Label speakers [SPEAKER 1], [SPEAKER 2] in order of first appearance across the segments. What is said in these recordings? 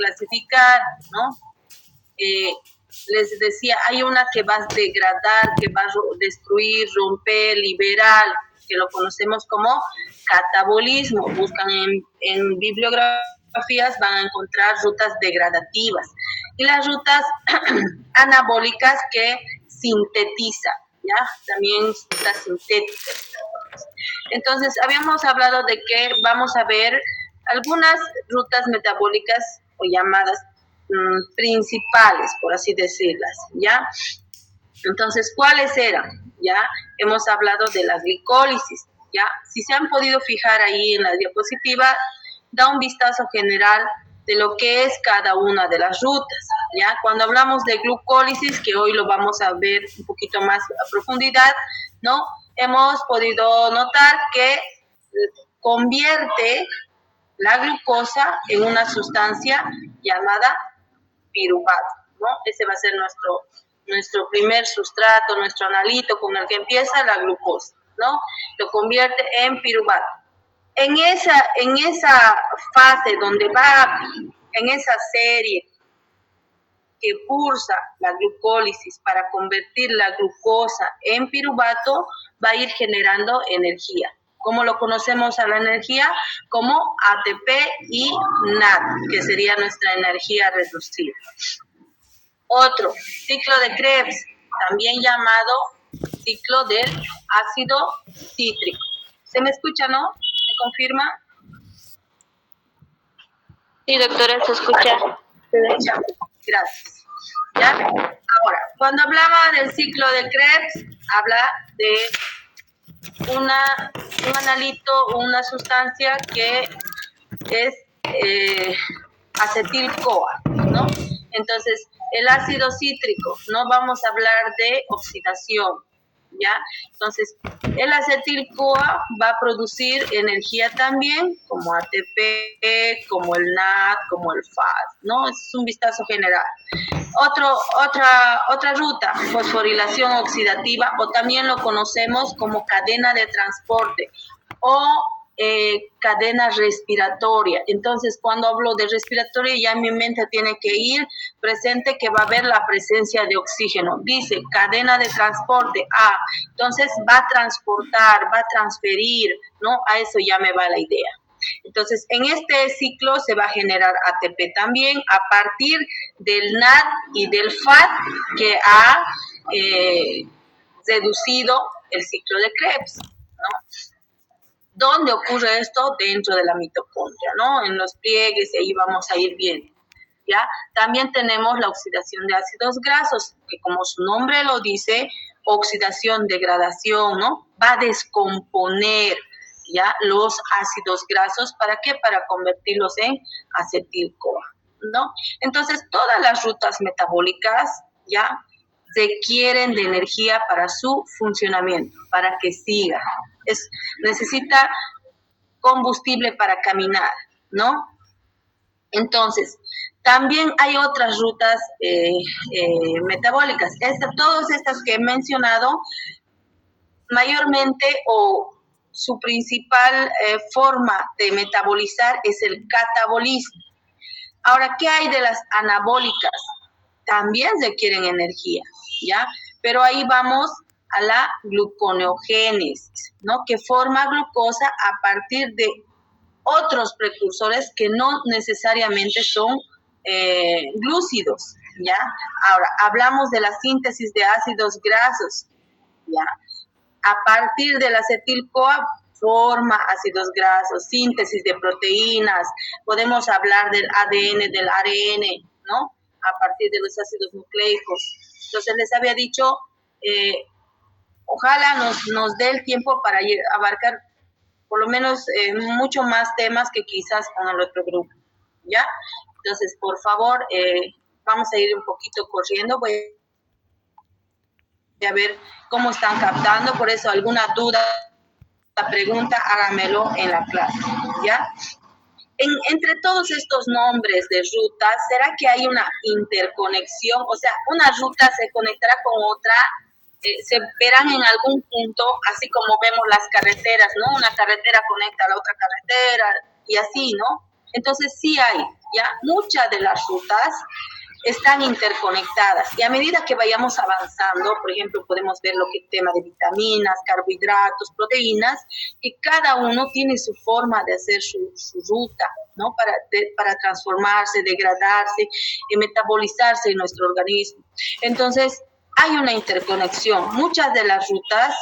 [SPEAKER 1] clasificar, ¿no? Les decía, hay una que va a degradar, que va a destruir, romper, liberar, que lo conocemos como catabolismo. Buscan en bibliografías, van a encontrar rutas degradativas. Y las rutas anabólicas que sintetizan, ¿ya? También rutas sintéticas. Entonces, habíamos hablado de que vamos a ver algunas rutas metabólicas o llamadas principales, por así decirlas, ¿ya? Entonces, ¿cuáles eran? Ya hemos hablado de la glicólisis, ¿ya? Si se han podido fijar ahí en la diapositiva, da un vistazo general de lo que es cada una de las rutas, ¿ya? Cuando hablamos de glucólisis, que hoy lo vamos a ver un poquito más a profundidad, ¿no? Hemos podido notar que convierte la glucosa en una sustancia llamada piruvato, ¿no? Ese va a ser nuestro primer sustrato, nuestro analito con el que empieza la glucosa, ¿no? Lo convierte en piruvato. En esa fase donde va, en esa serie que cursa la glucólisis para convertir la glucosa en piruvato, va a ir generando energía. ¿Cómo lo conocemos a la energía? Como ATP y NAD, que sería nuestra energía reducida. Otro, ciclo de Krebs, también llamado ciclo del ácido cítrico. ¿Se me escucha, no? ¿Me confirma?
[SPEAKER 2] Sí, doctora, se escucha.
[SPEAKER 1] Gracias. ¿Ya? Ahora, cuando hablaba del ciclo de Krebs, habla de un analito, una sustancia que es acetil-CoA, ¿no? Entonces, el ácido cítrico, no vamos a hablar de oxidación, ¿ya? Entonces, el acetil-CoA va a producir energía también, como ATP, como el NAD, como el FAD, ¿no? Es un vistazo general. Otra ruta, fosforilación oxidativa, o también lo conocemos como cadena de transporte, o cadena respiratoria. Entonces, cuando hablo de respiratoria, ya mi mente tiene que ir presente que va a haber la presencia de oxígeno. Dice cadena de transporte, entonces va a transportar, va a transferir, ¿no? A eso ya me va la idea. Entonces, en este ciclo se va a generar ATP también a partir del NAD y del FAD que ha reducido el ciclo de Krebs, ¿no? ¿Dónde ocurre esto? Dentro de la mitocondria, ¿no? En los pliegues, y ahí vamos a ir viendo, ¿ya? También tenemos la oxidación de ácidos grasos, que como su nombre lo dice, oxidación, degradación, ¿no? Va a descomponer, ¿ya? Los ácidos grasos, ¿para qué? Para convertirlos en acetil-CoA, ¿no? Entonces, todas las rutas metabólicas, ¿ya? Requieren de energía para su funcionamiento, para que siga. Necesita combustible para caminar, ¿no? Entonces, también hay otras rutas metabólicas. Todas estas que he mencionado, mayormente o su principal forma de metabolizar es el catabolismo. Ahora, ¿qué hay de las anabólicas? También requieren energía, ¿ya? Pero ahí vamos a la gluconeogénesis, ¿no? Que forma glucosa a partir de otros precursores que no necesariamente son glúcidos, ¿ya? Ahora, hablamos de la síntesis de ácidos grasos, ¿ya? A partir del acetil-CoA forma ácidos grasos, síntesis de proteínas, podemos hablar del ADN, del ARN, ¿no? A partir de los ácidos nucleicos. Entonces les había dicho, ojalá nos dé el tiempo para abarcar por lo menos mucho más temas que quizás con el otro grupo, ¿ya? Entonces, por favor, vamos a ir un poquito corriendo, voy a ver cómo están captando, por eso alguna duda, pregunta, hágamelo en la clase, ¿ya? Entre todos estos nombres de rutas, ¿será que hay una interconexión? O sea, una ruta se conectará con otra, se verán en algún punto, así como vemos las carreteras, ¿no? Una carretera conecta a la otra carretera y así, ¿no? Entonces sí hay Ya muchas de las rutas están interconectadas y a medida que vayamos avanzando, por ejemplo, podemos ver lo que es tema de vitaminas, carbohidratos, proteínas, que cada uno tiene su forma de hacer su ruta, ¿no? Para transformarse, degradarse y metabolizarse en nuestro organismo. Entonces, hay una interconexión. Muchas de las rutas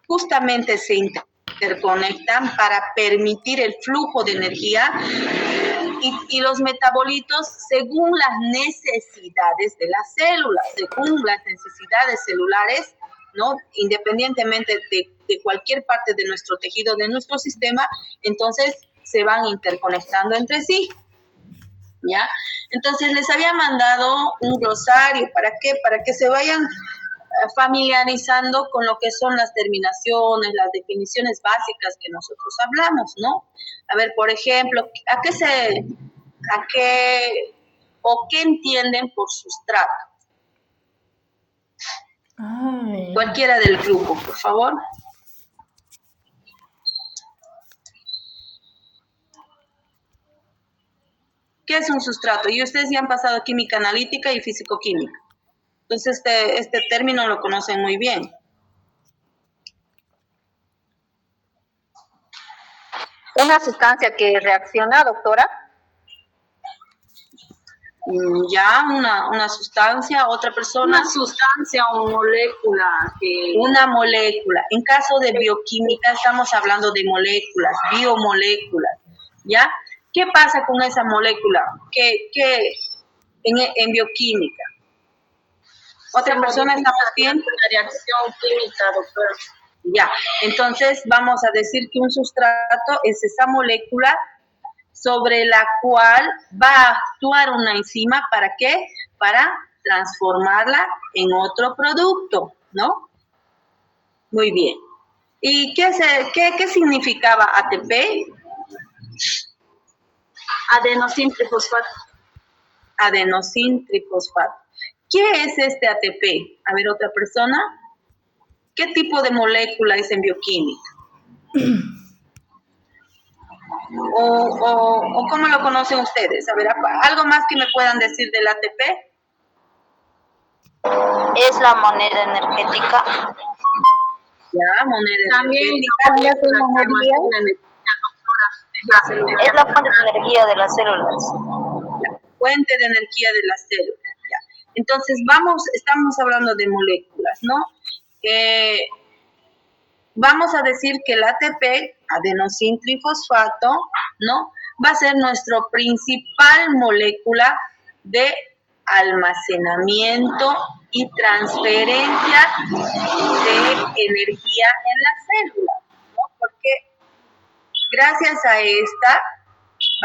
[SPEAKER 1] justamente se interconectan para permitir el flujo de energía y los metabolitos según las necesidades de las células, según las necesidades celulares, ¿no? Independientemente de cualquier parte de nuestro tejido, de nuestro sistema, entonces se van interconectando entre sí, ¿ya? Entonces les había mandado un glosario, ¿para qué? Para que se vayan familiarizando con lo que son las terminaciones, las definiciones básicas que nosotros hablamos, ¿no? A ver, por ejemplo, qué entienden por sustrato?
[SPEAKER 3] Ay.
[SPEAKER 1] Cualquiera del grupo, por favor. ¿Qué es un sustrato? Y ustedes ya han pasado química analítica y físico-química. Entonces, este término lo conocen muy bien.
[SPEAKER 2] Una sustancia que reacciona, doctora.
[SPEAKER 1] Ya, una sustancia, otra persona.
[SPEAKER 4] Una sustancia o molécula.
[SPEAKER 1] Una molécula. En caso de bioquímica estamos hablando de moléculas, biomoléculas, ¿ya? ¿Qué pasa con esa molécula? ¿Qué en bioquímica? ¿Otra persona está más bien?
[SPEAKER 4] Una reacción química, doctora.
[SPEAKER 1] Ya, entonces vamos a decir que un sustrato es esa molécula sobre la cual va a actuar una enzima, ¿para qué? Para transformarla en otro producto, ¿no? Muy bien. ¿Y qué significaba ATP?
[SPEAKER 4] Adenosín trifosfato.
[SPEAKER 1] Adenosín trifosfato. ¿Qué es este ATP? A ver, otra persona. ¿Qué tipo de molécula es en bioquímica? ¿O cómo lo conocen ustedes? A ver, ¿algo más que me puedan decir del ATP?
[SPEAKER 2] Es la moneda energética.
[SPEAKER 1] Ya, moneda
[SPEAKER 4] También
[SPEAKER 1] energética.
[SPEAKER 2] Es la fuente de energía de las células.
[SPEAKER 1] Fuente de energía de las células. Ya. Entonces, estamos hablando de moléculas, ¿no? Vamos a decir que el ATP, adenosín trifosfato, ¿no? Va a ser nuestra principal molécula de almacenamiento y transferencia de energía en la célula, ¿no? Porque gracias a esta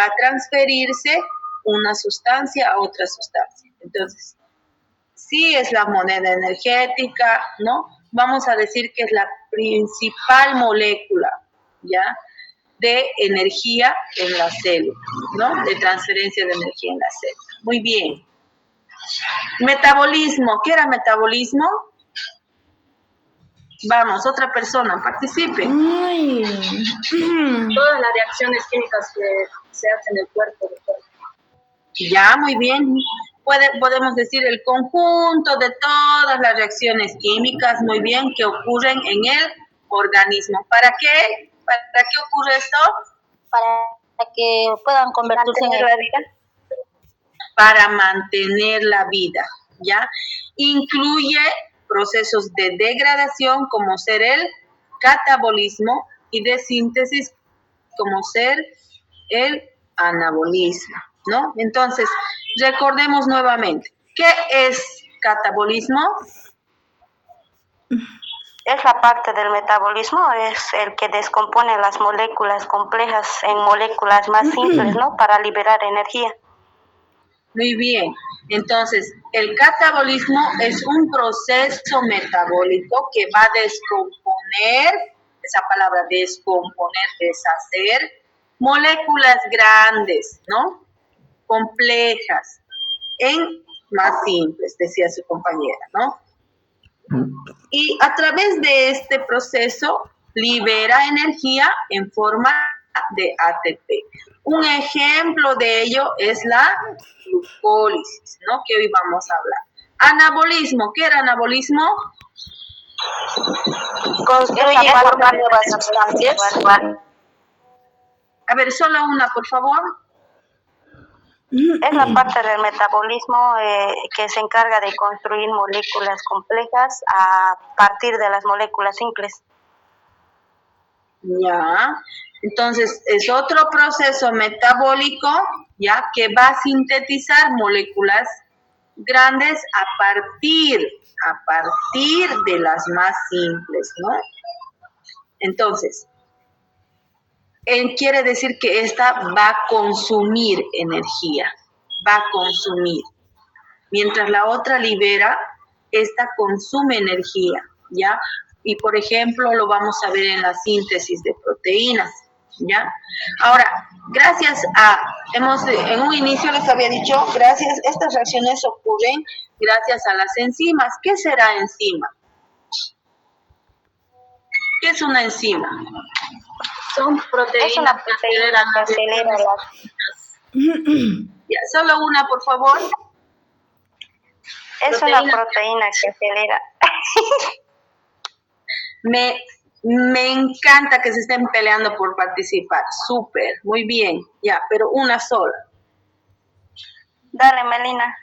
[SPEAKER 1] va a transferirse una sustancia a otra sustancia. Entonces, sí es la moneda energética, ¿no? Vamos a decir que es la principal molécula, ¿ya? De energía en la célula, ¿no? De transferencia de energía en la célula. Muy bien. Metabolismo. ¿Qué era metabolismo? Vamos, otra persona, participe.
[SPEAKER 3] Ay.
[SPEAKER 4] Todas las reacciones químicas que se hacen en el cuerpo.
[SPEAKER 1] Ya, muy bien. Podemos decir el conjunto de todas las reacciones químicas, muy bien, que ocurren en el organismo. ¿Para qué? ¿Para qué ocurre esto?
[SPEAKER 2] Para que puedan convertirse en energía.
[SPEAKER 1] Para mantener la vida, ¿ya? Incluye procesos de degradación como ser el catabolismo y de síntesis como ser el anabolismo, ¿no? Entonces, recordemos nuevamente, ¿qué es catabolismo?
[SPEAKER 2] Es la parte del metabolismo, es el que descompone las moléculas complejas en moléculas más simples, ¿no? Para liberar energía.
[SPEAKER 1] Muy bien. Entonces, el catabolismo es un proceso metabólico que va a descomponer, esa palabra descomponer, deshacer, moléculas grandes, ¿no? Complejas, en más simples, decía su compañera, ¿no? Y a través de este proceso libera energía en forma de ATP. Un ejemplo de ello es la glucólisis, ¿no? Que hoy vamos a hablar. Anabolismo, ¿qué era anabolismo?
[SPEAKER 2] Construye formar nuevas sustancias.
[SPEAKER 1] A ver, solo una, por favor.
[SPEAKER 2] Es la parte del metabolismo que se encarga de construir moléculas complejas a partir de las moléculas simples.
[SPEAKER 1] Ya, entonces es otro proceso metabólico, ya, que va a sintetizar moléculas grandes a partir de las más simples, ¿no? Entonces, quiere decir que esta va a consumir energía, va a consumir. Mientras la otra libera, esta consume energía, ¿ya? Y por ejemplo, lo vamos a ver en la síntesis de proteínas, ¿ya? Ahora, gracias a, en un inicio les había dicho, estas reacciones ocurren gracias a las enzimas. ¿Qué será enzima? ¿Qué es una enzima?
[SPEAKER 4] Son proteínas.
[SPEAKER 2] Es una proteína que acelera las...
[SPEAKER 1] Ya, solo una, por favor.
[SPEAKER 2] Es una proteína que acelera.
[SPEAKER 1] Me encanta que se estén peleando por participar. Súper, muy bien. Ya, pero una sola.
[SPEAKER 2] Dale, Melina.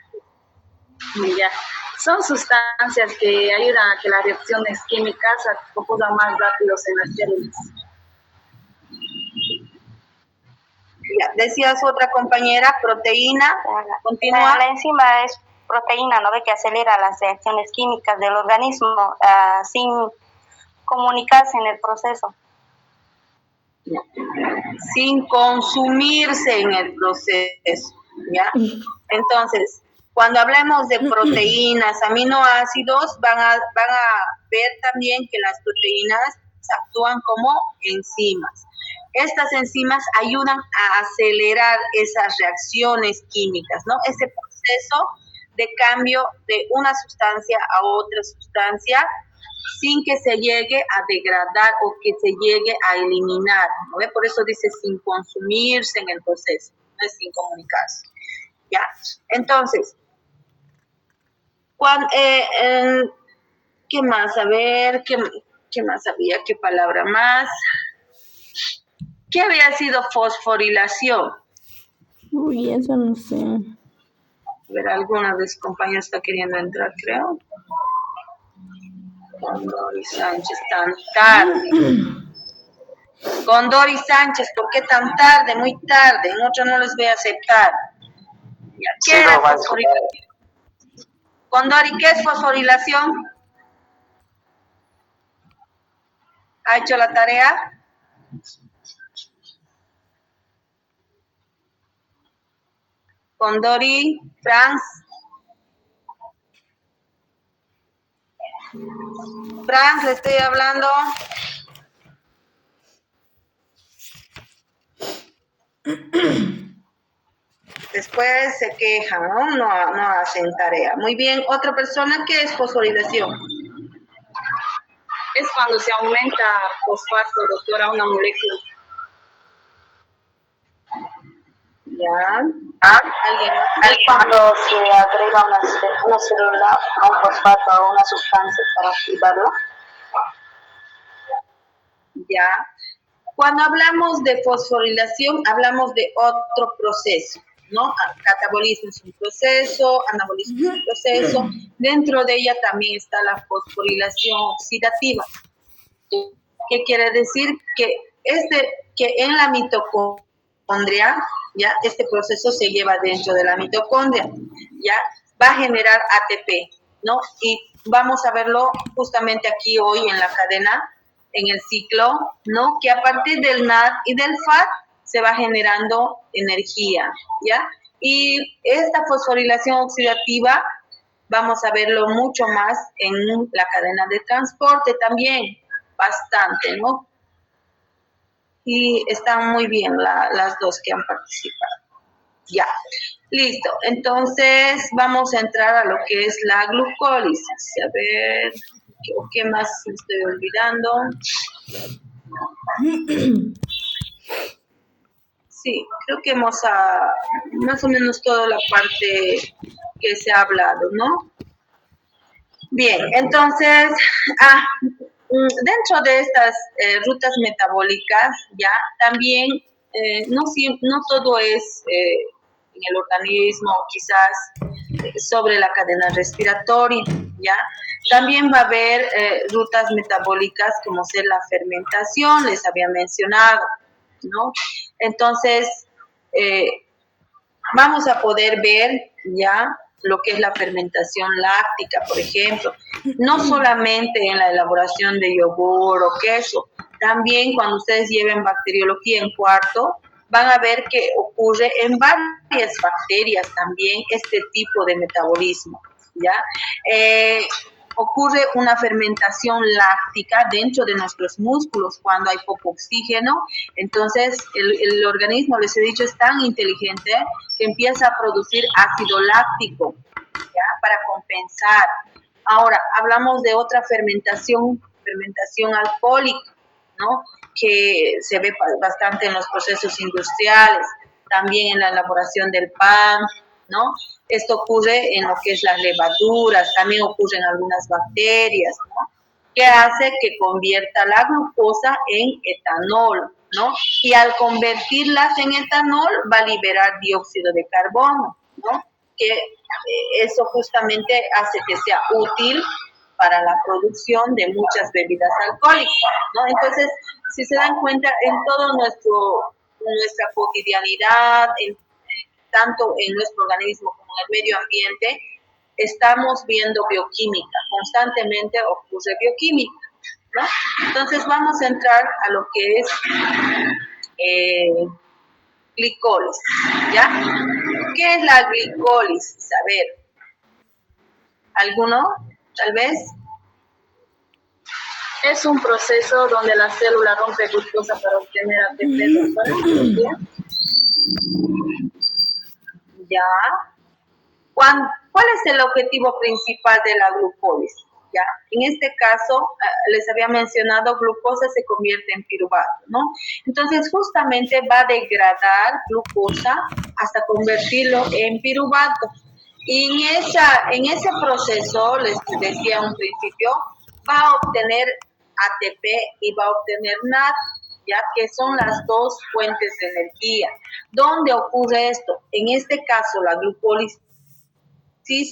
[SPEAKER 4] Ya. Son sustancias que ayudan a que las reacciones químicas ocurran más rápidos en las células.
[SPEAKER 1] Ya, decías otra compañera, proteína. Continúa.
[SPEAKER 2] La enzima es proteína, ¿no ve? Que acelera las reacciones químicas del organismo sin comunicarse en el proceso.
[SPEAKER 1] Sin consumirse en el proceso, ¿ya? Entonces, cuando hablemos de proteínas, aminoácidos, van a ver también que las proteínas actúan como enzimas. Estas enzimas ayudan a acelerar esas reacciones químicas, ¿no? Ese proceso de cambio de una sustancia a otra sustancia sin que se llegue a degradar o que se llegue a eliminar, ¿no? Por eso dice sin consumirse en el proceso, no es sin comunicarse. ¿Ya? Entonces, ¿qué más? A ver, ¿qué más había? ¿Qué palabra más? ¿Qué había sido fosforilación?
[SPEAKER 3] Uy, eso no sé.
[SPEAKER 1] A ver, alguna de sus compañeros está queriendo entrar, creo. Condori Sánchez, tan tarde. Condori Sánchez, ¿por qué tan tarde? Muy tarde. En otro no les voy a aceptar. ¿Qué era fosforilación? Condori, ¿qué es fosforilación? ¿Ha hecho la tarea? Condori, Franz. Franz, le estoy hablando. Después se quejan, ¿no? No hacen tarea. Muy bien, otra persona, ¿qué es fosforilación?
[SPEAKER 4] Es cuando se aumenta fosfato, doctora, una molécula.
[SPEAKER 1] Ya. ¿Alguien?
[SPEAKER 2] Es cuando se agrega una célula a un fosfato, a una sustancia para activarla.
[SPEAKER 1] Ya. Cuando hablamos de fosforilación, hablamos de otro proceso, ¿no? Catabolismo es un proceso, anabolismo es un proceso. Dentro de ella también está la fosforilación oxidativa. ¿Qué quiere decir? Que en la mitocondria, ya, este proceso se lleva dentro de la mitocondria, ya, va a generar ATP, ¿no? Y vamos a verlo justamente aquí hoy en la cadena, en el ciclo, ¿no? Que a partir del NAD y del FAT se va generando energía, ¿ya? Y esta fosforilación oxidativa vamos a verlo mucho más en la cadena de transporte también, bastante, ¿no? Y están muy bien las dos que han participado. Ya, listo. Entonces vamos a entrar a lo que es la glucólisis. A ver, ¿qué más me estoy olvidando? Sí, creo que hemos más o menos toda la parte que se ha hablado, ¿no? Bien, entonces, dentro de estas rutas metabólicas, ya también no todo es en el organismo, quizás sobre la cadena respiratoria, ya. También va a haber rutas metabólicas como ser la fermentación, les había mencionado, ¿no? Entonces, vamos a poder ver ya lo que es la fermentación láctica, por ejemplo, no solamente en la elaboración de yogur o queso, también cuando ustedes lleven bacteriología en cuarto, van a ver que ocurre en varias bacterias también este tipo de metabolismo, ¿ya? Ocurre una fermentación láctica dentro de nuestros músculos cuando hay poco oxígeno. Entonces, el organismo, les he dicho, es tan inteligente que empieza a producir ácido láctico, ¿ya? Para compensar. Ahora, hablamos de otra fermentación alcohólica, ¿no? Que se ve bastante en los procesos industriales, también en la elaboración del pan, ¿no? Esto ocurre en lo que es las levaduras, también ocurre en algunas bacterias, ¿no? Que hace que convierta la glucosa en etanol, ¿no? Y al convertirlas en etanol va a liberar dióxido de carbono, ¿no? Que eso justamente hace que sea útil para la producción de muchas bebidas alcohólicas, ¿no? Entonces, si se dan cuenta, en todo nuestra cotidianidad, tanto en nuestro organismo como en el medio ambiente, estamos viendo bioquímica, constantemente ocurre bioquímica, ¿no? Entonces vamos a entrar a lo que es glicólisis, ¿ya? ¿Qué es la glicólisis? A ver, ¿alguno? Tal vez.
[SPEAKER 4] Es un proceso donde la célula rompe glucosa para obtener ATP.
[SPEAKER 1] ¿Ya? ¿Cuál es el objetivo principal de la glucólisis? ¿Ya? En este caso, les había mencionado, glucosa se convierte en piruvato, ¿no? Entonces, justamente va a degradar glucosa hasta convertirlo en piruvato. Y en ese proceso, les decía un principio, va a obtener ATP y va a obtener NAD, ya que son las dos fuentes de energía. ¿Dónde ocurre esto? En este caso, la glucólisis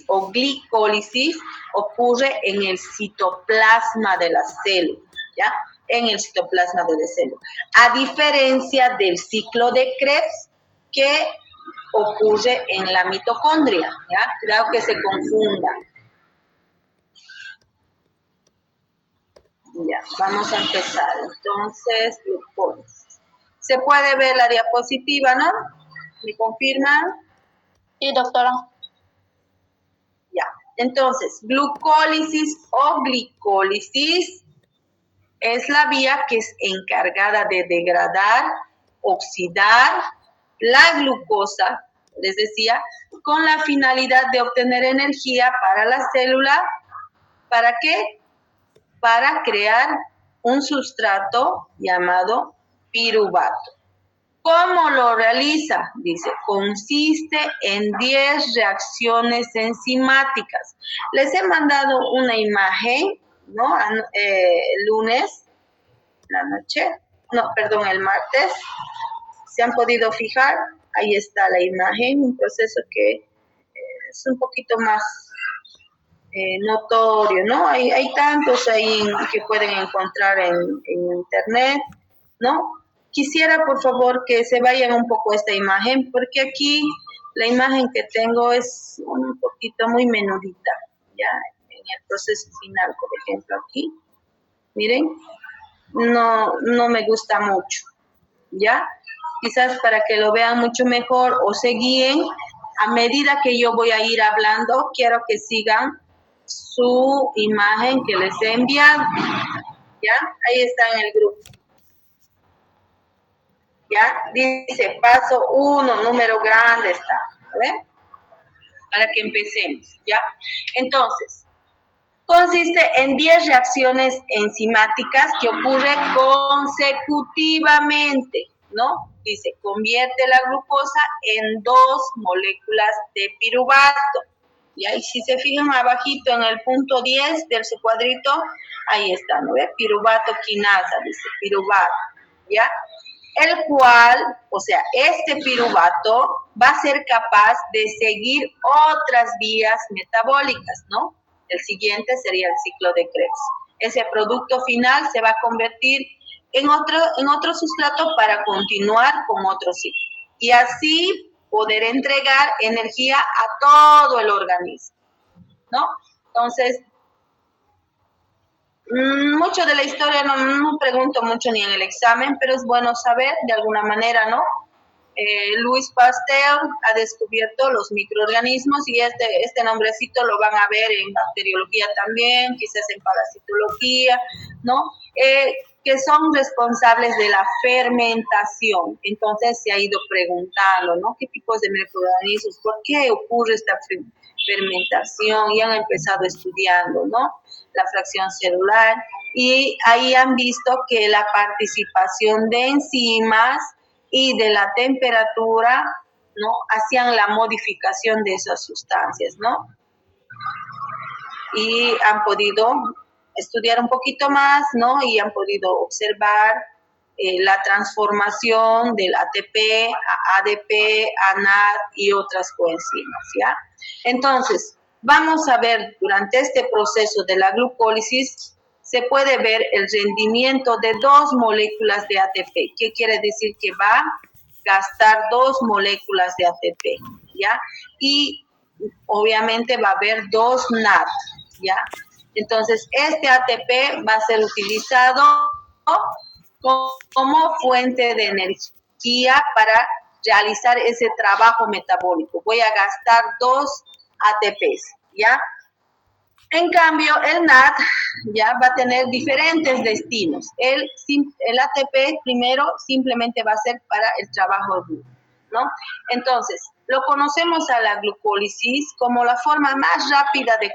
[SPEAKER 1] o glicólisis ocurre en el citoplasma de la célula, ¿ya? En el citoplasma de la célula. A diferencia del ciclo de Krebs, que ocurre en la mitocondria, ¿ya? Cuidado que se confunda. Ya, vamos a empezar. Entonces, glucólisis. Se puede ver la diapositiva, ¿no? ¿Me confirman?
[SPEAKER 2] Sí, doctora.
[SPEAKER 1] Ya. Entonces, glucólisis o glicólisis es la vía que es encargada de degradar, oxidar la glucosa, les decía, con la finalidad de obtener energía para la célula. ¿Para qué? Para crear un sustrato llamado piruvato. ¿Cómo lo realiza? Dice, consiste en 10 reacciones enzimáticas. Les he mandado una imagen, ¿no? Lunes, la noche, no, perdón, el martes. ¿Se han podido fijar? Ahí está la imagen, un proceso que es un poquito más notorio, ¿no? Hay tantos ahí que pueden encontrar en internet, ¿no? Quisiera, por favor, que se vayan un poco a esta imagen, porque aquí la imagen que tengo es un poquito muy menudita, ¿ya? En el proceso final, por ejemplo, aquí, miren, no me gusta mucho, ¿ya? Quizás para que lo vean mucho mejor o se guíen, a medida que yo voy a ir hablando, quiero que sigan su imagen que les he enviado, ¿ya? Ahí está en el grupo. ¿Ya? Dice paso 1, número grande está, ¿ven? Para que empecemos, ¿ya? Entonces, consiste en 10 reacciones enzimáticas que ocurren consecutivamente, ¿no? Dice, convierte la glucosa en 2 moléculas de piruvato. ¿Ya? Y si se fijan abajito en el punto 10 del su cuadrito, ahí está, ¿no ve? Piruvato quinasa, dice, piruvato, ¿ya? El cual, o sea, este piruvato va a ser capaz de seguir otras vías metabólicas, ¿no? El siguiente sería el ciclo de Krebs. Ese producto final se va a convertir en otro sustrato para continuar con otro ciclo. Y así poder entregar energía a todo el organismo, ¿no? Entonces, mucho de la historia no pregunto mucho ni en el examen, pero es bueno saber de alguna manera, ¿no? Louis Pasteur ha descubierto los microorganismos y este nombrecito lo van a ver en bacteriología también, quizás en parasitología, ¿no? Que son responsables de la fermentación. Entonces se ha ido preguntando, ¿no? ¿Qué tipos de microorganismos? ¿Por qué ocurre esta fermentación? Y han empezado estudiando, ¿no? La fracción celular y ahí han visto que la participación de enzimas y de la temperatura, ¿no? Hacían la modificación de esas sustancias, ¿no? Y han podido estudiar un poquito más, ¿no? Y han podido observar la transformación del ATP a ADP, a NAD y otras coenzimas, ¿ya? Entonces, vamos a ver durante este proceso de la glucólisis, se puede ver el rendimiento de 2 moléculas de ATP. ¿Qué quiere decir? Que va a gastar 2 moléculas de ATP, ¿ya? Y obviamente va a haber 2 NAD, ¿ya? Entonces, este ATP va a ser utilizado como fuente de energía para realizar ese trabajo metabólico. Voy a gastar 2 ATPs, ¿ya? En cambio, el NAD ya va a tener diferentes destinos. El ATP primero simplemente va a ser para el trabajo duro, ¿no? Entonces, lo conocemos a la glucólisis como la forma más rápida de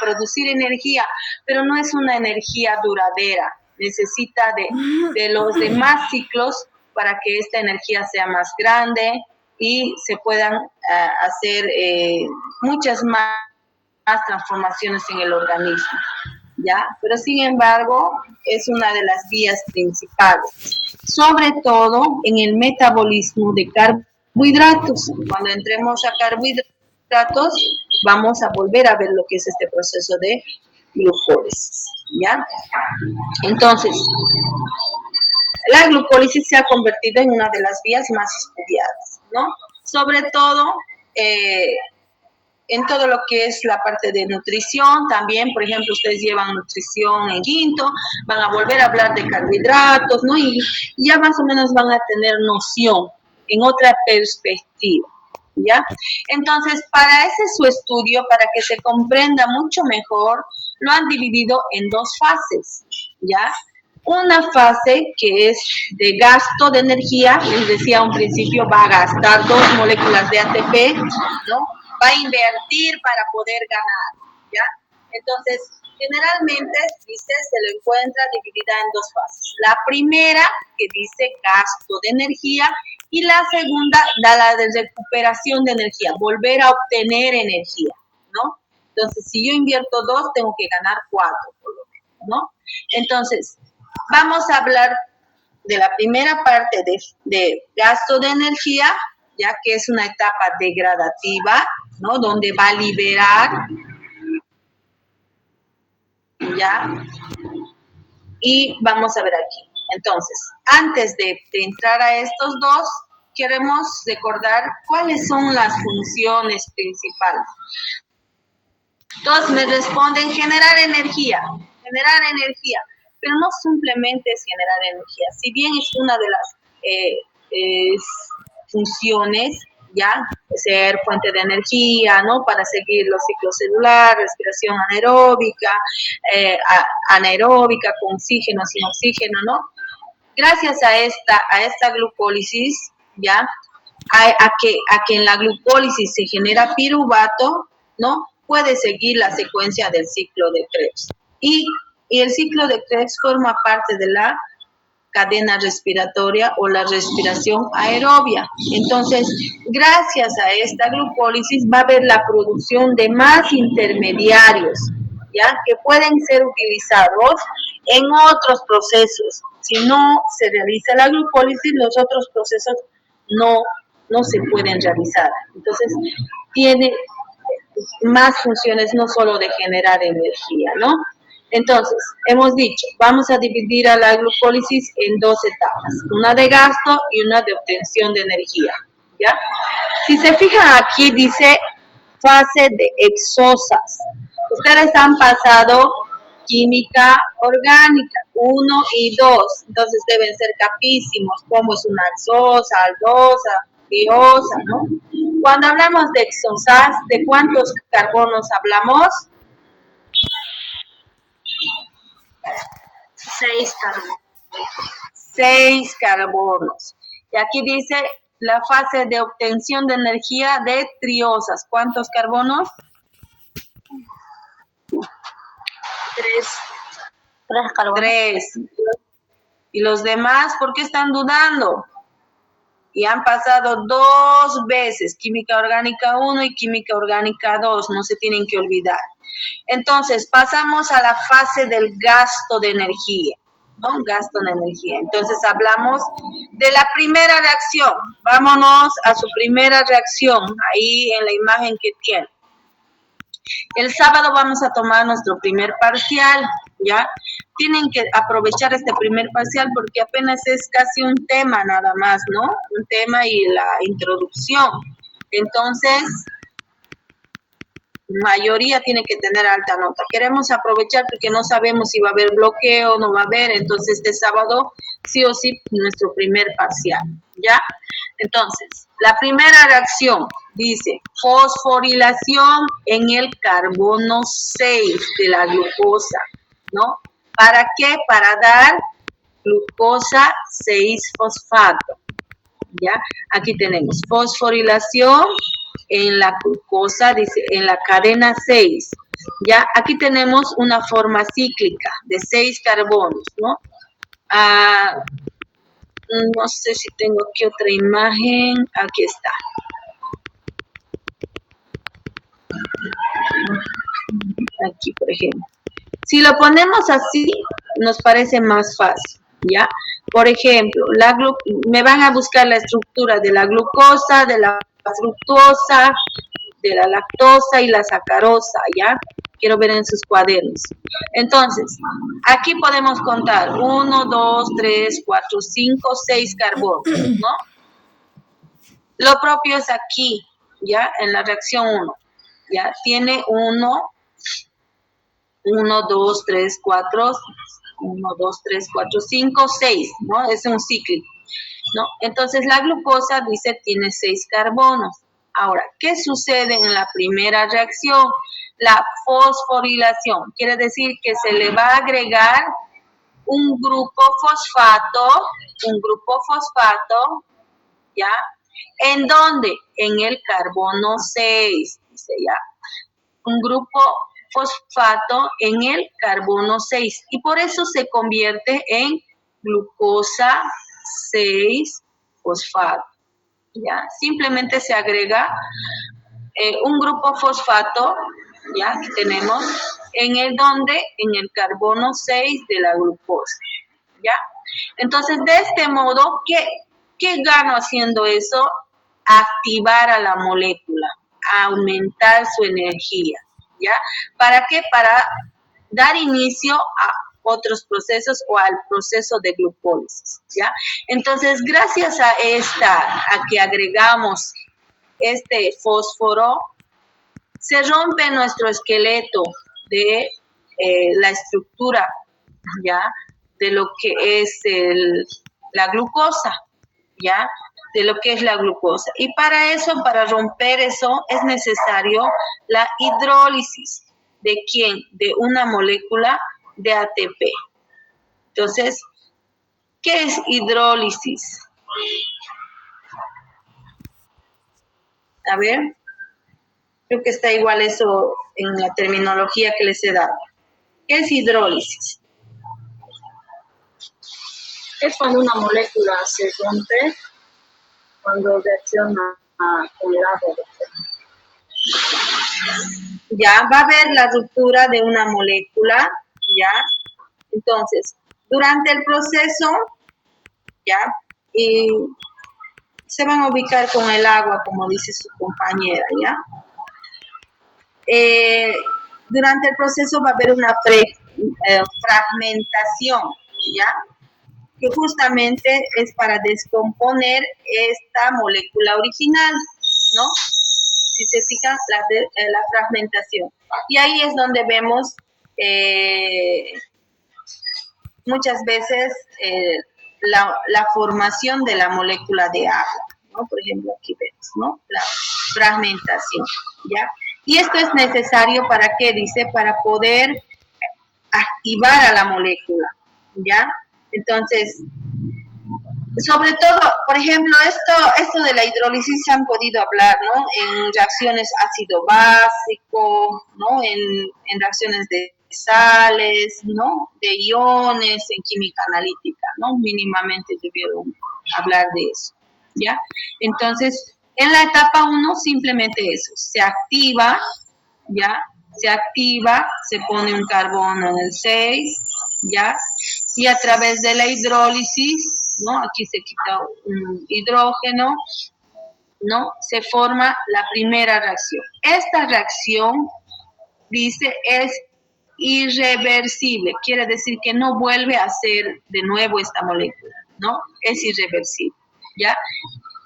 [SPEAKER 1] producir energía, pero no es una energía duradera. Necesita de los demás ciclos para que esta energía sea más grande y se puedan hacer muchas más transformaciones en el organismo, ¿ya? Pero sin embargo, es una de las vías principales, sobre todo en el metabolismo de carbohidratos. Cuando entremos a carbohidratos, vamos a volver a ver lo que es este proceso de glucólisis, ¿ya? Entonces, la glucólisis se ha convertido en una de las vías más estudiadas, ¿no? Sobre todo, en todo lo que es la parte de nutrición, también, por ejemplo, ustedes llevan nutrición en quinto, van a volver a hablar de carbohidratos, ¿no? Y ya más o menos van a tener noción en otra perspectiva, ¿ya? Entonces, para ese su estudio, para que se comprenda mucho mejor, lo han dividido en 2 fases, ¿ya? Una fase que es de gasto de energía, les decía a un principio, va a gastar 2 moléculas de ATP, ¿no? Va a invertir para poder ganar, ¿ya? Entonces, generalmente, dice, se lo encuentra dividida en 2 fases. La primera, que dice gasto de energía, y la segunda, la de recuperación de energía, volver a obtener energía, ¿no? Entonces, si yo invierto 2, tengo que ganar 4, por lo menos, ¿no? Entonces, vamos a hablar de la primera parte de gasto de energía, ya que es una etapa degradativa, ¿no? Donde va a liberar, ¿ya? Y vamos a ver aquí. Entonces, antes de entrar a estos 2, queremos recordar cuáles son las funciones principales. Todos me responden generar energía, pero no simplemente es generar energía. Si bien es una de las funciones, ya, ser fuente de energía, ¿no? Para seguir los ciclos celulares, respiración anaeróbica, con oxígeno, sin oxígeno, ¿no? Gracias a esta glucólisis, ya, a que en la glucólisis se genera piruvato, ¿no? Puede seguir la secuencia del ciclo de Krebs. Y el ciclo de Krebs forma parte de la cadena respiratoria o la respiración aerobia. Entonces, gracias a esta glucólisis va a haber la producción de más intermediarios, ¿ya? Que pueden ser utilizados en otros procesos. Si no se realiza la glucólisis, los otros procesos no se pueden realizar. Entonces, tiene más funciones, no solo de generar energía, ¿no? Entonces, hemos dicho, vamos a dividir a la glucólisis en dos etapas, una de gasto y una de obtención de energía, ¿ya? Si se fijan aquí dice fase de exosas. Ustedes han pasado química orgánica 1 y 2, entonces deben ser capísimos, como es una exosa, aldosa, diosa, ¿no? Cuando hablamos de exosas, ¿de cuántos carbonos hablamos?
[SPEAKER 4] 6 carbonos.
[SPEAKER 1] 6 carbonos. Y aquí dice la fase de obtención de energía de triosas. ¿Cuántos carbonos?
[SPEAKER 4] 3.
[SPEAKER 2] 3 carbonos.
[SPEAKER 1] 3. ¿Y los demás por qué están dudando? Y han pasado 2 veces, química orgánica 1 y química orgánica 2, no se tienen que olvidar. Entonces, pasamos a la fase del gasto de energía, ¿no? Gasto de energía. Entonces, hablamos de la primera reacción. Vámonos a su primera reacción, ahí en la imagen que tiene. El sábado vamos a tomar nuestro primer parcial, ¿ya? Tienen que aprovechar este primer parcial porque apenas es casi un tema nada más, ¿no? Un tema y la introducción. Entonces, mayoría tiene que tener alta nota. Queremos aprovechar porque no sabemos si va a haber bloqueo o no va a haber, entonces este sábado sí o sí nuestro primer parcial, ¿ya? Entonces, la primera reacción dice fosforilación en el carbono 6 de la glucosa, ¿no? ¿Para qué? Para dar glucosa 6-fosfato, ¿ya? Aquí tenemos fosforilación en la glucosa, dice, en la cadena 6, ¿ya? Aquí tenemos una forma cíclica de 6 carbonos, ¿no? No sé si tengo aquí otra imagen, aquí está. Aquí, por ejemplo. Si lo ponemos así, nos parece más fácil, ¿ya? Por ejemplo, me van a buscar la estructura de la glucosa, de la fructosa, de la lactosa y la sacarosa, ¿ya? Quiero ver en sus cuadernos. Entonces, aquí podemos contar 1, 2, 3, 4, 5, 6 carbonos, ¿no? Lo propio es aquí, ¿ya? En la reacción 1, ¿ya? Tiene 1, 2, 3, 4, 1, 2, 3, 4, 5, 6, ¿no? Es un cíclico, ¿no? Entonces, la glucosa, dice, tiene 6 carbonos. Ahora, ¿qué sucede en la primera reacción? La fosforilación. Quiere decir que se le va a agregar un grupo fosfato, ¿ya? ¿En dónde? En el carbono 6, dice ya. Un grupo fosfato en el carbono 6 y por eso se convierte en glucosa 6-fosfato. ¿Ya? Simplemente se agrega un grupo fosfato, ya que tenemos en el carbono 6 de la glucosa, ¿ya? Entonces, de este modo, ¿qué gano haciendo eso? Activar a la molécula, aumentar su energía, ¿ya? ¿Para qué? Para dar inicio a otros procesos o al proceso de glucólisis, ¿ya? Entonces, gracias a que agregamos este fósforo, se rompe nuestro esqueleto de la estructura, ¿ya? De lo que es la glucosa, ¿ya? De lo que es la glucosa. Y para romper eso, es necesario la hidrólisis. ¿De quién? De una molécula de ATP. Entonces, ¿qué es hidrólisis? A ver, creo que está igual eso en la terminología que les he dado. ¿Qué es hidrólisis?
[SPEAKER 4] Es cuando una molécula se rompe, cuando reacciona con el agua.
[SPEAKER 1] Ya va a haber la ruptura de una molécula, ya. Entonces, durante el proceso, ya, y se van a ubicar con el agua, como dice su compañera, ya. Durante el proceso va a haber una fragmentación, ya, que justamente es para descomponer esta molécula original, ¿no? Si se fijan, la fragmentación. Y ahí es donde vemos muchas veces la formación de la molécula de agua, ¿no? Por ejemplo, aquí vemos, ¿no? La fragmentación, ¿ya? Y esto es necesario para qué, dice, para poder activar a la molécula, ¿ya? Entonces, sobre todo, por ejemplo, esto de la hidrólisis se han podido hablar, ¿no? En reacciones ácido básico, ¿no? En reacciones de sales, ¿no? De iones, en química analítica, ¿no? Mínimamente debieron hablar de eso, ¿ya? Entonces, en la etapa 1 simplemente eso, se activa, ¿ya? Se activa, se pone un carbono en el 6, ¿ya? Y a través de la hidrólisis, ¿no? Aquí se quita un hidrógeno, ¿no? Se forma la primera reacción. Esta reacción, dice, es irreversible, quiere decir que no vuelve a ser de nuevo esta molécula, ¿no? Es irreversible, ¿ya?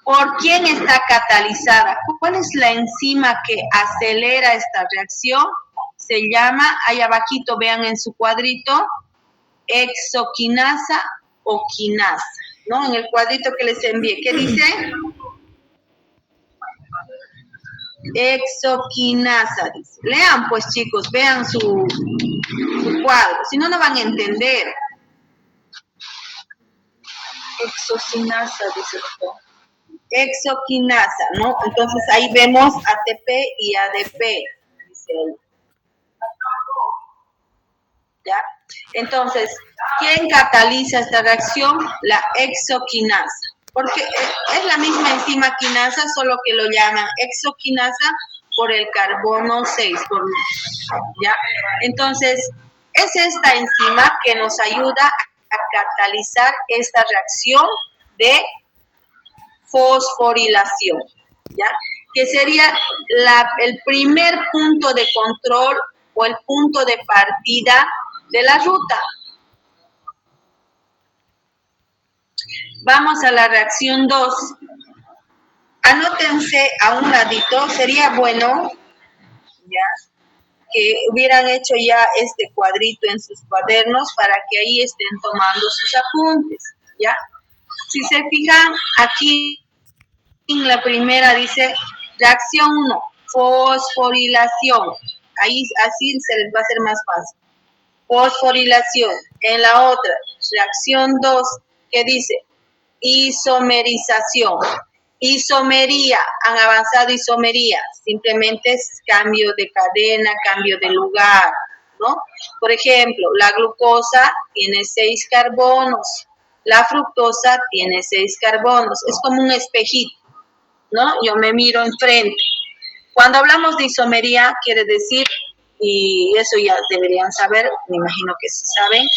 [SPEAKER 1] ¿Por quién está catalizada? ¿Cuál es la enzima que acelera esta reacción? Se llama, ahí abajito vean en su cuadrito, exoquinasa o quinasa, ¿no? En el cuadrito que les envié, ¿qué dice? Exoquinasa, dice. Lean pues chicos, vean su cuadro, si no, no van a entender.
[SPEAKER 4] Exocinasa, dice doctor.
[SPEAKER 1] Exoquinasa, ¿no? Entonces ahí vemos ATP y ADP, dice él. ¿Ya? Entonces, ¿quién cataliza esta reacción? La exoquinasa. Porque es la misma enzima quinasa, solo que lo llaman exoquinasa por el carbono 6. ¿Ya? Entonces, es esta enzima que nos ayuda a catalizar esta reacción de fosforilación, ¿ya? Que sería el primer punto de control o el punto de partida de la ruta. Vamos a la reacción 2. Anótense a un ladito, sería bueno, ¿ya?, que hubieran hecho ya este cuadrito en sus cuadernos para que ahí estén tomando sus apuntes, ¿ya? Si se fijan, aquí en la primera dice reacción 1, fosforilación. Ahí así se les va a hacer más fácil. Fosforilación. En la otra, reacción 2, que dice isomerización. Isomería, han avanzado isomería, simplemente es cambio de cadena, cambio de lugar, ¿no? Por ejemplo, la glucosa tiene 6 carbonos, la fructosa tiene 6 carbonos, es como un espejito, ¿no? Yo me miro enfrente. Cuando hablamos de isomería, quiere decir, y eso ya deberían saber, me imagino que se saben,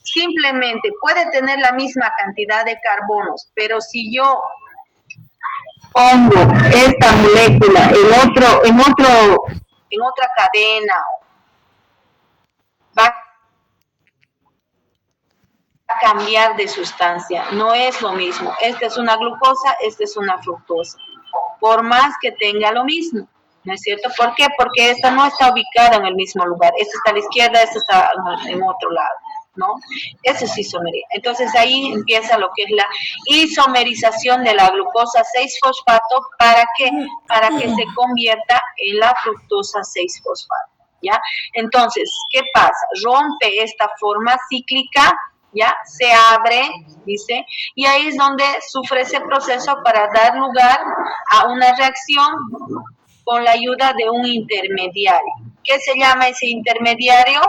[SPEAKER 1] simplemente puede tener la misma cantidad de carbonos, pero si yo pongo esta molécula en otra cadena, va a cambiar de sustancia, no es lo mismo. Esta es una glucosa, esta es una fructosa, por más que tenga lo mismo, ¿no es cierto? ¿Por qué? Porque esta no está ubicada en el mismo lugar, esta está a la izquierda, esta está en otro lado, ¿no? Eso es isomería. Entonces ahí empieza lo que es la isomerización de la glucosa 6-fosfato, ¿para qué? Para que se convierta en la fructosa 6-fosfato, ¿ya? Entonces, ¿qué pasa? Rompe esta forma cíclica, ¿ya? Se abre, dice, y ahí es donde sufre ese proceso para dar lugar a una reacción con la ayuda de un intermediario. ¿Qué se llama ese intermediario?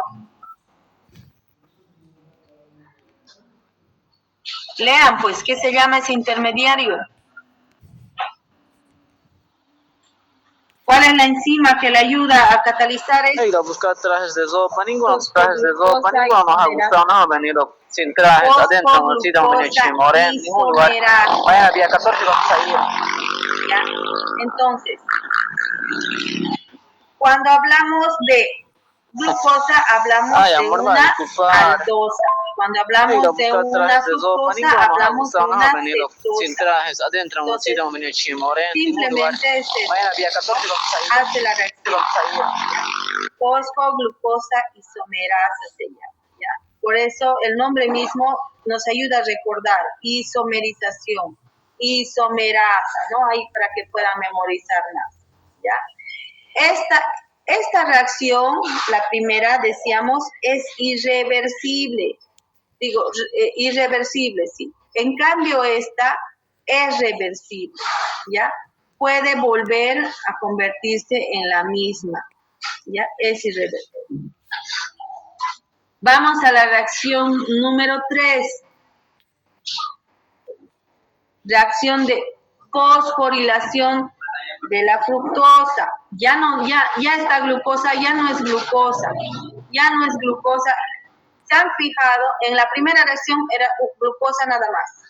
[SPEAKER 1] Lean, pues, ¿qué se llama ese intermediario? ¿Cuál es la enzima que le ayuda a catalizar esto?
[SPEAKER 5] He ido a buscar trajes de ropa, ninguno trajes de ropa, ninguno nos ha gustado, no ha venido sin trajes, adentro hemos ido a un chimoré, en ningún lugar. Mañana día 14 vamos a ir.
[SPEAKER 1] ¿Ya? Entonces, cuando hablamos de glucosa, hablamos de una aldosa. Cuando hablamos de una fructosa, hablamos de una
[SPEAKER 5] sin trajes, adentro hemos ido a un chimoré, en ningún lugar.
[SPEAKER 1] simplemente
[SPEAKER 5] Mañana día 14 vamos a ir.
[SPEAKER 1] hace la reacción. Fosfoglucosa isomerasa se llama, ¿ya? Por eso el nombre mismo nos ayuda a recordar isomerización, isomerasa, ¿no? Ahí para que puedan memorizar más, ¿ya? Esta reacción, la primera, decíamos, es irreversible. Digo, irreversible, sí. En cambio, esta es reversible, ¿ya? Puede volver a convertirse en la misma, ¿ya? Es irreversible. Vamos a la reacción número 3. Reacción de fosforilación de la fructosa. Ya esta glucosa ya no es glucosa. Ya no es glucosa. Se han fijado, en la primera reacción era glucosa nada más.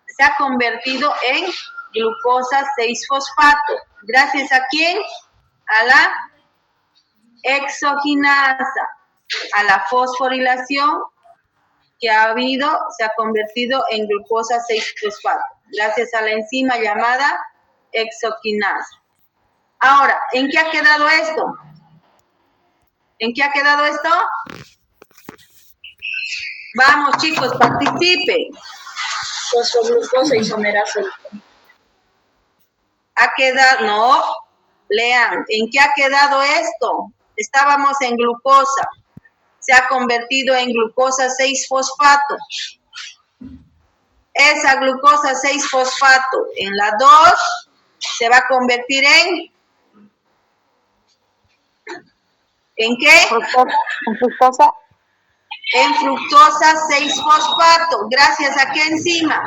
[SPEAKER 1] Se ha convertido en glucosa 6-fosfato. ¿Gracias a quién? A la exogenasa, a la fosforilación que ha habido, se ha convertido en glucosa 6-fosfato, gracias a la enzima llamada exogenasa. Ahora, ¿en qué ha quedado esto? ¿En qué ha quedado esto? Vamos, chicos, participen.
[SPEAKER 4] Fosfoglucosa isomerasa.
[SPEAKER 1] Ha quedado, no, lean, ¿en qué ha quedado esto? Estábamos en glucosa, se ha convertido en glucosa 6-fosfato. Esa glucosa 6-fosfato en la 2 se va a convertir ¿en qué?
[SPEAKER 2] En fructosa.
[SPEAKER 1] En fructosa 6-fosfato. ¿Gracias a qué enzima?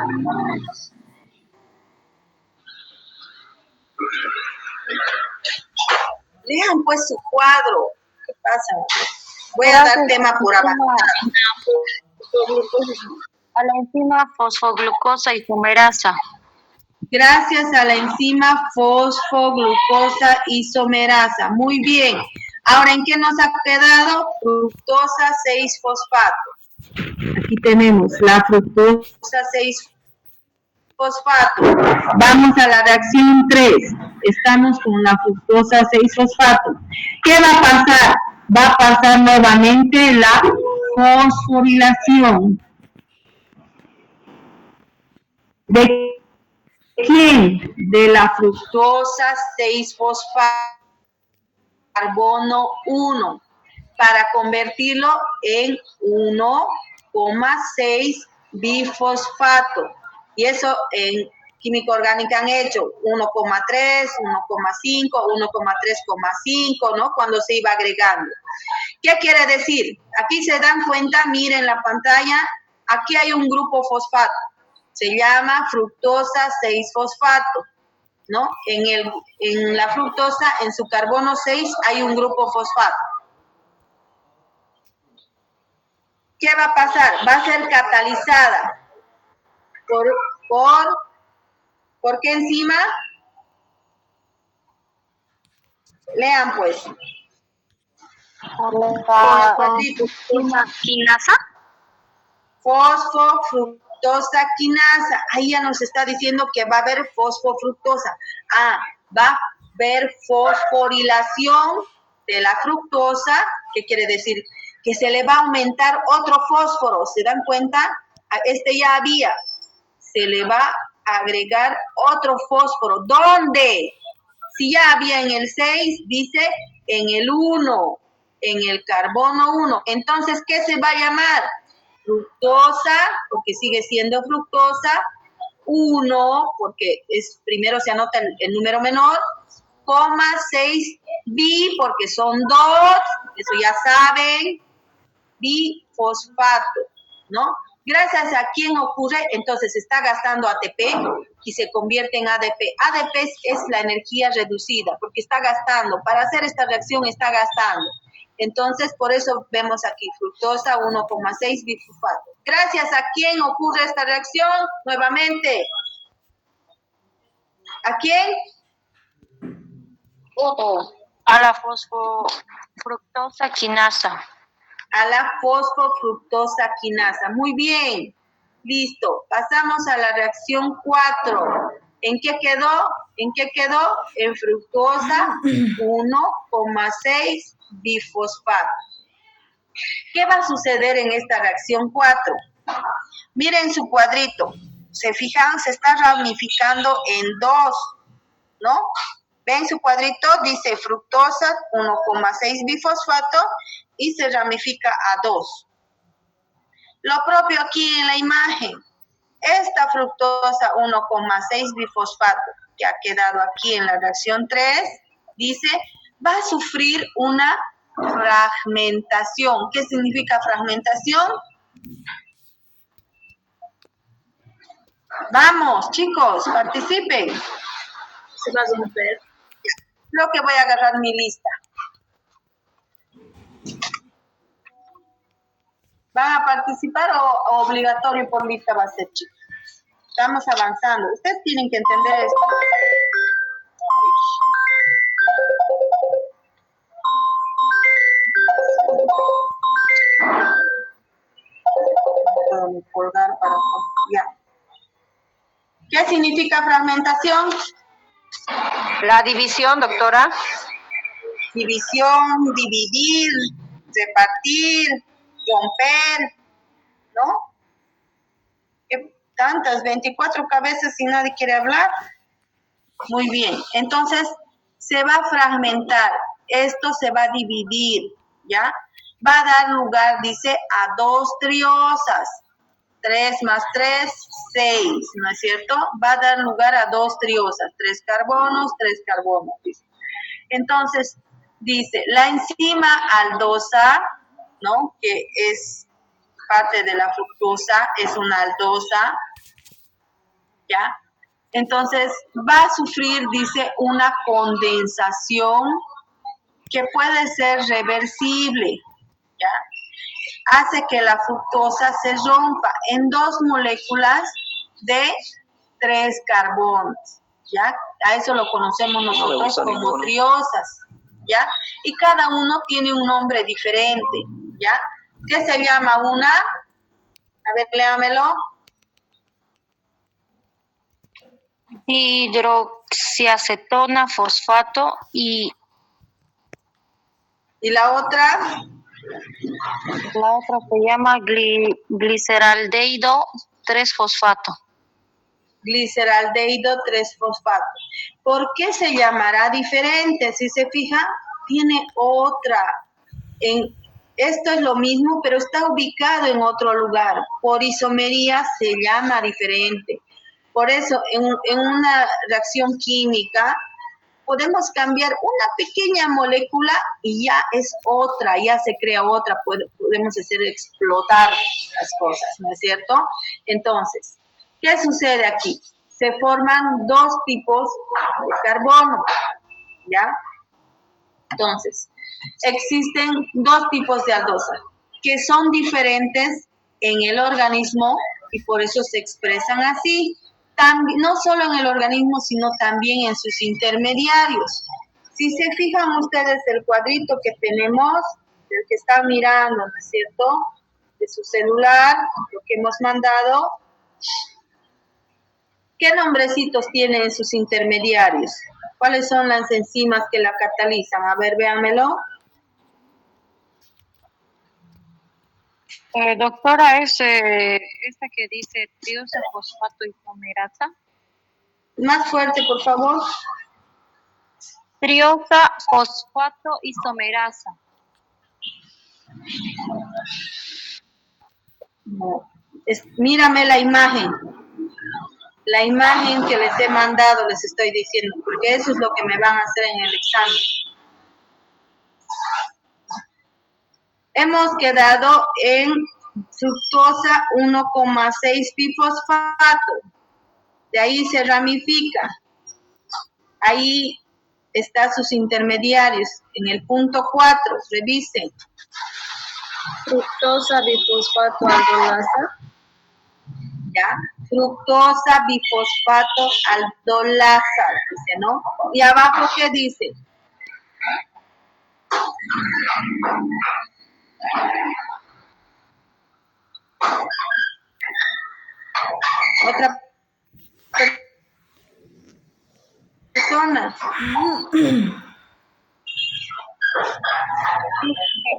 [SPEAKER 1] Lean pues su cuadro. ¿Qué pasa? Voy a dar tema por abajo.
[SPEAKER 2] A la enzima fosfoglucosa isomerasa.
[SPEAKER 1] Gracias a la enzima fosfoglucosa isomerasa. Muy bien. Ahora, ¿en qué nos ha quedado? Fructosa 6-fosfato. Aquí tenemos la fructosa 6-fosfato. Vamos a la reacción 3. Estamos con la fructosa 6-fosfato. ¿Qué va a pasar? Va a pasar nuevamente la fosforilación. ¿De quién? De la fructosa 6-fosfato, carbono 1, para convertirlo en 1,6 bifosfato. Y eso en química orgánica han hecho 1,3, 1,5, 1,3,5, ¿no? Cuando se iba agregando. ¿Qué quiere decir? Aquí se dan cuenta, miren la pantalla, aquí hay un grupo fosfato. Se llama fructosa 6-fosfato, ¿no? En la fructosa, en su carbono 6, hay un grupo fosfato. ¿Qué va a pasar? Va a ser catalizada. ¿Por qué enzima? Lean, pues.
[SPEAKER 2] Quinasa.
[SPEAKER 1] Fosfofructosa quinasa. Ahí ya nos está diciendo que va a haber fosfofructosa. Va a haber fosforilación de la fructosa. ¿Qué quiere decir? Que se le va a aumentar otro fósforo. ¿Se dan cuenta? Este ya había. Se le va a agregar otro fósforo. ¿Dónde? Si ya había en el 6, dice en el 1, en el carbono 1. Entonces, ¿qué se va a llamar? Fructosa, porque sigue siendo fructosa, 1, porque primero se anota el número menor, 6 bi, porque son 2, eso ya saben, bifosfato, ¿no? Gracias a quién ocurre, entonces se está gastando ATP y se convierte en ADP. ADP es la energía reducida, porque está gastando. Para hacer esta reacción está gastando. Entonces, por eso vemos aquí fructosa 1,6 bifosfato. Gracias a quién ocurre esta reacción, nuevamente. ¿A quién?
[SPEAKER 2] A la fosfofructosa quinasa.
[SPEAKER 1] A la fosfofructosa quinasa. Muy bien. Listo. Pasamos a la reacción 4. ¿En qué quedó? ¿En qué quedó? En fructosa 1,6 bifosfato. ¿Qué va a suceder en esta reacción 4? Miren su cuadrito. ¿Se fijan? Se está ramificando en 2, ¿no? ¿Ven su cuadrito? Dice fructosa 1,6 bifosfato y se ramifica a 2. Lo propio aquí en la imagen. Esta fructosa 1,6 bifosfato que ha quedado aquí en la reacción 3, dice, va a sufrir una fragmentación. ¿Qué significa fragmentación? Vamos, chicos, participen.
[SPEAKER 4] Se va a romper.
[SPEAKER 1] Creo que voy a agarrar mi lista. ¿Van a participar o obligatorio por lista va a ser, chicos? Estamos avanzando. Ustedes tienen que entender esto. Colgar para ya. ¿Qué significa fragmentación?
[SPEAKER 2] La división, doctora.
[SPEAKER 1] División, dividir, repartir, romper, ¿no? Tantas, 24 cabezas y nadie quiere hablar. Muy bien, entonces se va a fragmentar, esto se va a dividir, ¿ya? Va a dar lugar, dice, a 2 triosas. 3 más 3, 6, ¿no es cierto? Va a dar lugar a 2 triosas, 3 carbonos, 3 carbonos, dice. Entonces, dice, la enzima aldosa, ¿no? Que es parte de la fructosa, es una aldosa, ¿ya? Entonces, va a sufrir, dice, una condensación que puede ser reversible, ¿ya? Hace que la fructosa se rompa en 2 moléculas de 3 carbonos, ¿ya? A eso lo conocemos nosotros como triosas, ¿ya? Y cada uno tiene un nombre diferente, ¿ya? ¿Qué se llama una? A ver, léamelo.
[SPEAKER 2] Hidroxiacetona, fosfato y...
[SPEAKER 1] ¿Y la otra?
[SPEAKER 2] La otra se llama gliceraldehído 3-fosfato.
[SPEAKER 1] Gliceraldehído 3-fosfato. ¿Por qué se llamará diferente? Si se fija, tiene otra. Esto es lo mismo, pero está ubicado en otro lugar. Por isomería se llama diferente. Por eso, en una reacción química, podemos cambiar una pequeña molécula y ya es otra, ya se crea otra, podemos hacer explotar las cosas, ¿no es cierto? Entonces, ¿qué sucede aquí? Se forman 2 tipos de carbono, ¿ya? Entonces, existen 2 tipos de aldosa que son diferentes en el organismo y por eso se expresan así. No solo en el organismo, sino también en sus intermediarios. Si se fijan ustedes el cuadrito que tenemos, el que están mirando, ¿no es cierto?, de su celular, lo que hemos mandado, ¿qué nombrecitos tiene en sus intermediarios? ¿Cuáles son las enzimas que la catalizan? A ver, véanmelo.
[SPEAKER 2] Doctora, es esta que dice triosa, fosfato isomerasa.
[SPEAKER 1] Más fuerte, por favor.
[SPEAKER 2] Triosa, fosfato isomerasa.
[SPEAKER 1] Mírame la imagen. La imagen que les he mandado, les estoy diciendo, porque eso es lo que me van a hacer en el examen. Hemos quedado en fructosa 1,6 bifosfato. De ahí se ramifica. Ahí están sus intermediarios. En el punto 4, revisen.
[SPEAKER 4] Fructosa bifosfato aldolasa.
[SPEAKER 1] ¿Ya? Fructosa bifosfato aldolasa, dice, ¿no? Y abajo, ¿qué dice? Otra persona.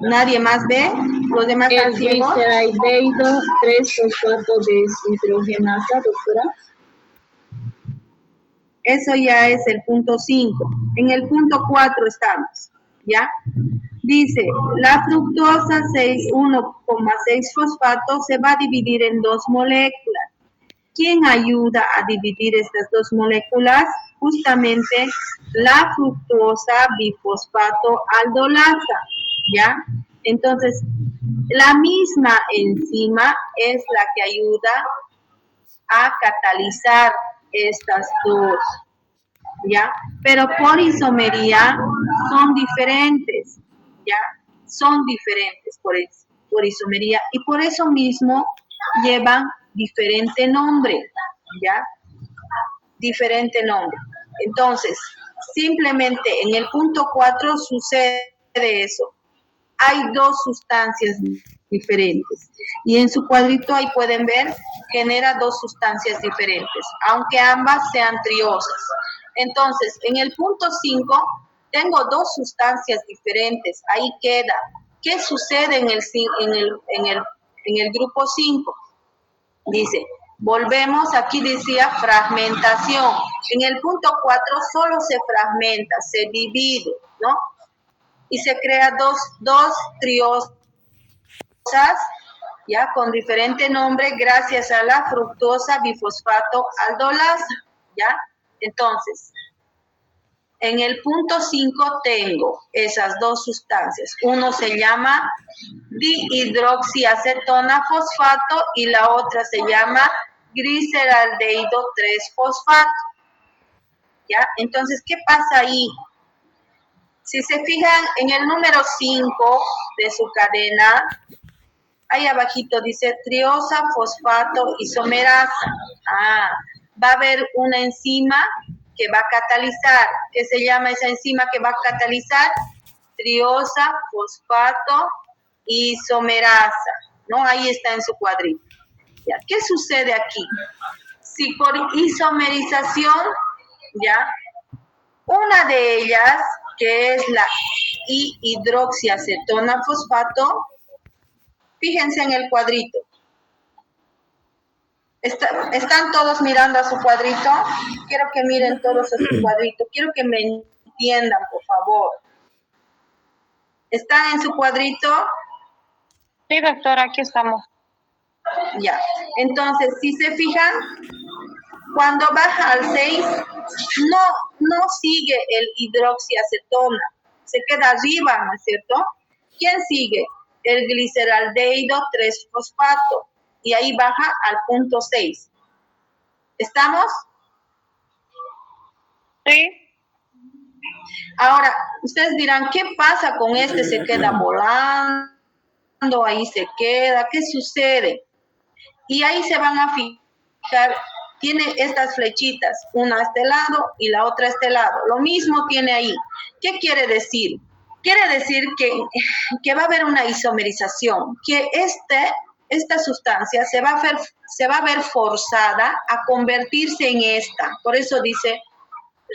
[SPEAKER 1] ¿Nadie más ve? ¿Los demás están
[SPEAKER 4] El
[SPEAKER 1] ciegos?
[SPEAKER 4] gliceraldehído 3-fosfato deshidrogenasa, doctora.
[SPEAKER 1] Eso ya es el punto 5. En el punto 4 estamos, ¿ya? Dice, la fructosa 1,6 fosfato se va a dividir en 2 moléculas. ¿Quién ayuda a dividir estas 2 moléculas? Justamente la fructosa bifosfato aldolasa, ¿ya? Entonces, la misma enzima es la que ayuda a catalizar estas 2, ¿ya? Pero por isomería son diferentes, ¿ya? Son diferentes por isomería y por eso mismo llevan diferente nombre, ¿ya? Diferente nombre. Entonces, simplemente en el punto 4 sucede eso. Hay 2 sustancias diferentes. Y en su cuadrito ahí pueden ver, genera 2 sustancias diferentes, aunque ambas sean triosas. Entonces, en el punto 5, tengo 2 sustancias diferentes. Ahí queda. ¿Qué sucede en el grupo 5? Dice, volvemos, aquí decía fragmentación. En el punto 4 solo se fragmenta, se divide, ¿no? Y se crea dos triosas, ya con diferente nombre, gracias a la fructosa bifosfato aldolasa, ¿ya? Entonces, en el punto 5 tengo esas 2 sustancias. Uno se llama dihidroxiacetona fosfato y la otra se llama gliceraldehído 3-fosfato, ¿ya? Entonces, ¿qué pasa ahí? Si se fijan en el número 5 de su cadena, ahí abajito dice triosa fosfato isomerasa. Va a haber una enzima que va a catalizar. ¿Qué se llama esa enzima que va a catalizar? Triosa fosfato isomerasa, ¿no? Ahí está en su cuadrito. ¿Ya? ¿Qué sucede aquí? Si por isomerización, ¿ya? Una de ellas, que es la hidroxiacetona fosfato, fíjense en el cuadrito. ¿Están todos mirando a su cuadrito? Quiero que miren todos a su cuadrito. Quiero que me entiendan, por favor. ¿Están en su cuadrito?
[SPEAKER 2] Sí, doctora, aquí estamos.
[SPEAKER 1] Ya. Entonces, si se fijan, cuando baja al 6, no sigue el hidroxiacetona, se queda arriba, ¿no es cierto? ¿Quién sigue? El gliceraldehído 3-fosfato, y ahí baja al punto 6. ¿Estamos?
[SPEAKER 2] Sí.
[SPEAKER 1] Ahora, ustedes dirán, ¿qué pasa con este? Se queda volando, ahí se queda, ¿qué sucede? Y ahí se van a fijar, tiene estas flechitas, una a este lado y la otra a este lado. Lo mismo tiene ahí. ¿Qué quiere decir? Quiere decir que va a haber una isomerización, que esta sustancia se va a ver forzada a convertirse en esta. Por eso dice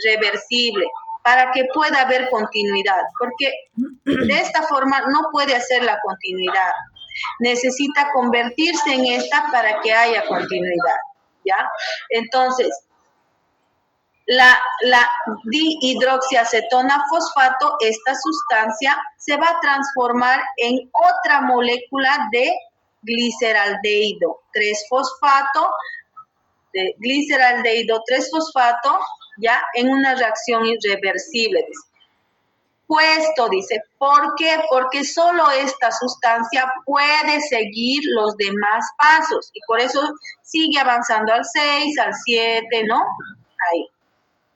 [SPEAKER 1] reversible, para que pueda haber continuidad, porque de esta forma no puede hacer la continuidad. Necesita convertirse en esta para que haya continuidad, ¿ya? Entonces, la dihidroxiacetona fosfato, esta sustancia, se va a transformar en otra molécula de gliceraldehído 3-fosfato, ya, en una reacción irreversible. compuesto, dice. ¿Por qué? Porque solo esta sustancia puede seguir los demás pasos y por eso sigue avanzando al 6, al 7, ¿no? Ahí,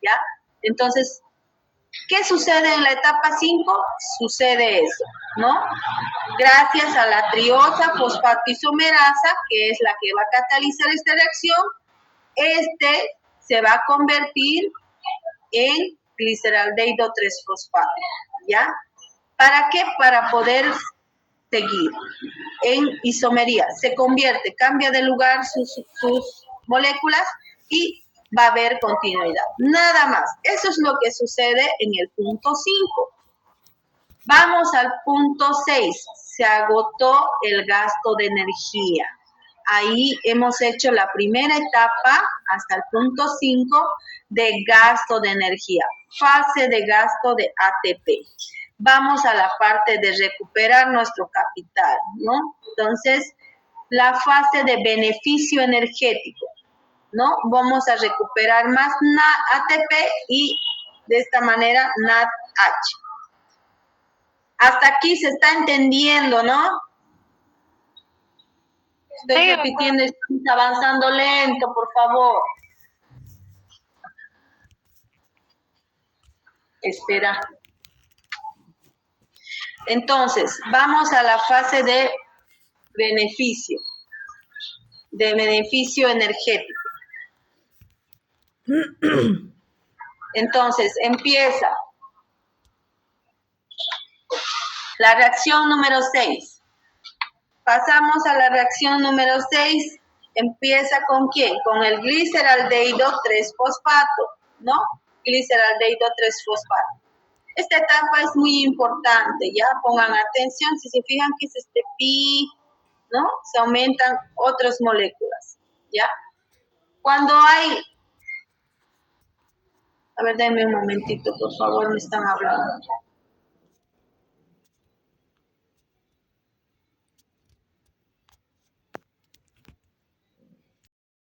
[SPEAKER 1] ¿ya? Entonces, ¿qué sucede en la etapa 5? Sucede eso, ¿no? Gracias a la triosa fosfato-isomerasa, que es la que va a catalizar esta reacción, se va a convertir en gliceraldehído 3-fosfato, ¿ya? ¿Para qué? Para poder seguir en isomería. Se convierte, cambia de lugar sus moléculas y va a haber continuidad. Nada más. Eso es lo que sucede en el punto 5. Vamos al punto 6. Se agotó el gasto de energía. Ahí hemos hecho la primera etapa hasta el punto 5 de gasto de energía, fase de gasto de ATP. Vamos a la parte de recuperar nuestro capital, ¿no? Entonces, la fase de beneficio energético, ¿no? Vamos a recuperar más ATP y de esta manera NADH. Hasta aquí se está entendiendo, ¿no? Estoy repitiendo, estamos avanzando lento, por favor. Espera. Entonces, vamos a la fase de beneficio energético. Entonces, empieza la reacción número 6. Pasamos a la reacción número 6. Empieza ¿con quién? Con el gliceraldehído 3-fosfato, ¿no? Gliceraldehído 3-fosfato. Esta etapa es muy importante, ¿ya? Pongan atención, si se fijan que es este pi, ¿no? Se aumentan otras moléculas, ¿ya? Cuando hay... A ver, denme un momentito, por favor, me están hablando.